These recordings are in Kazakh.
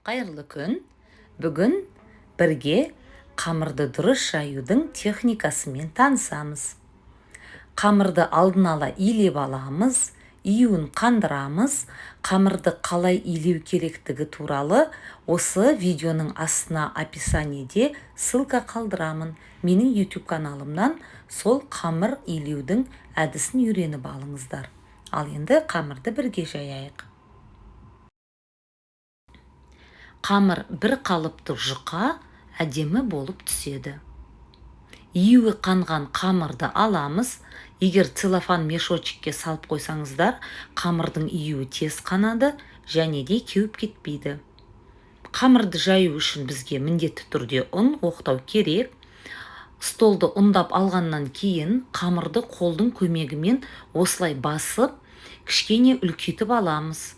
Қайырлы күн. Бүгін бірге қамырды дұрыс жаюдың техникасымен танысамыз. Қамырды алдын ала илеп аламыз, июін қандырамыз. Қамырды қалай илеу керектігі туралы осы видеоның астына описаниеде ссылка қалдырамын. Менің YouTube каналымнан сол қамыр илеудің әдісін үйреніп алыңыздар. Ал енді қамырды бірге жаяйық. Қамыр бір қалыпты жұқа, әдемі болып түседі. Июі қанған қамырды аламыз. Егер целлофан мешочекке салып қойсаңыздар, қамырдың июі тез қанады және де кеуіп кетпейді. Қамырды жаю үшін бізге міндетті түрде ұн оқтау керек. Столды ұндап алғаннан кейін қамырды қолдың көмегімен осылай басып, кішкене үлкейтіп аламыз.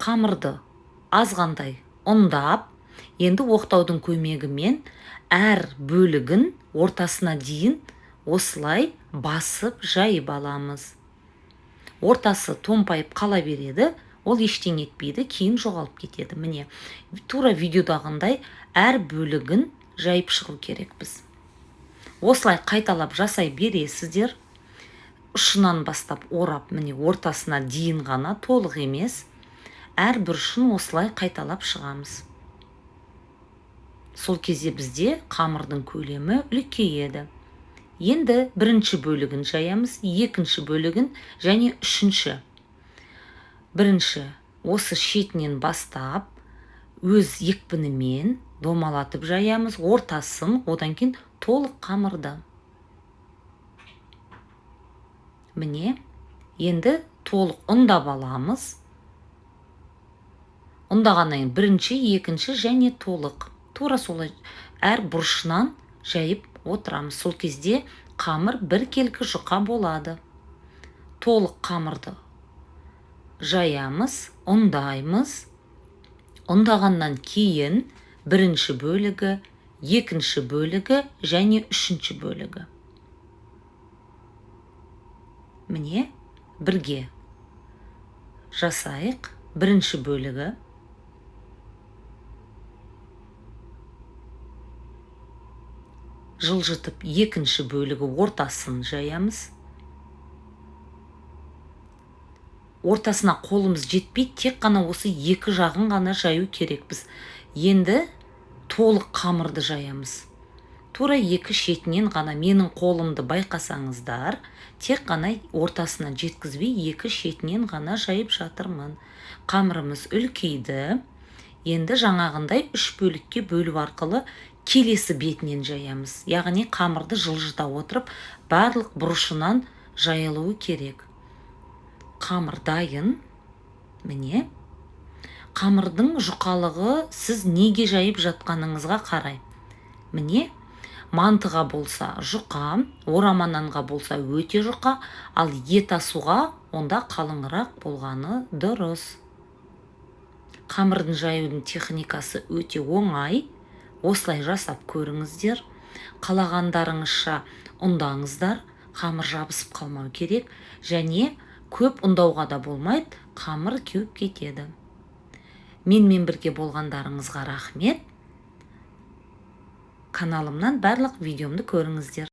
Қамырды азғандай ұндап, енді оқтаудың көмегімен әр бөлігін ортасына дейін осылай басып жайып аламыз. Ортасы томпайып қала береді, ол ештеңе етпейді, кейін жоғалып кетеді. Міне, тура видеодағындай әр бөлігін жайып шығу керекпіз. Осылай қайталап жасай бересіздер. Ұшынан бастап орап, міне ортасына дейін ғана, толық емес. Әр бір ұшын осылай қайталап шығамыз. Сол кезде бізде қамырдың көлемі үлкейеді. Енді бірінші бөлігін жаямыз, екінші бөлігін және үшінші. Бірінші осы шетінен бастап, өз екпінімен домалатып жаямыз, ортасын, одан кейін толық қамырды. Міне, енді толық ұндап аламыз. Ұндағаннан бірінші, екінші және толық. Тура солай әр бұрышынан жайып отырамыз. Сол кезде қамыр біркелкі жұқа болады. Толық қамырды жаямыз, ұндаймыз. Ұндағаннан кейін бірінші бөлігі, екінші бөлігі және үшінші бөлігі. Міне, бірге жасайық. Бірінші бөлігі. Жылжытып екінші бөлігі ортасын жаямыз. Ортасына қолымыз жетпейді, тек қана осы екі жағын ғана жаю керекпіз. Енді толық қамырды жаямыз. Тура екі шетінен ғана, менің қолымды байқасаңыздар, тек қана ортасына жеткізбей екі шетінен ғана жайып жатырмын. Қамырымыз үлкейді. Енді жаңағындай үш бөлікке бөлу арқылы келесі бетінен жаямыз. Яғни қамырды жылжыта отырып, барлық бұрышынан жайылуы керек. Қамыр дайын. Міне, қамырдың жұқалығы сіз неге жайып жатқаныңызға қарай. Міне, мантыға болса жұқа, орамананға болса өте жұқа, ал ет асуға онда қалыңырақ болғаны дұрыс. Қамырдың жаюдың техникасы өте оңай. Осылай жасап көріңіздер. Қалағандарыңызша ұндаңыздар. Қамыр жабысып қалмау керек. Және көп ұндауға да болмайды, қамыр кеуіп кетеді. Менімен бірге болғандарыңызға рахмет. Каналымнан барлық видеомды көріңіздер.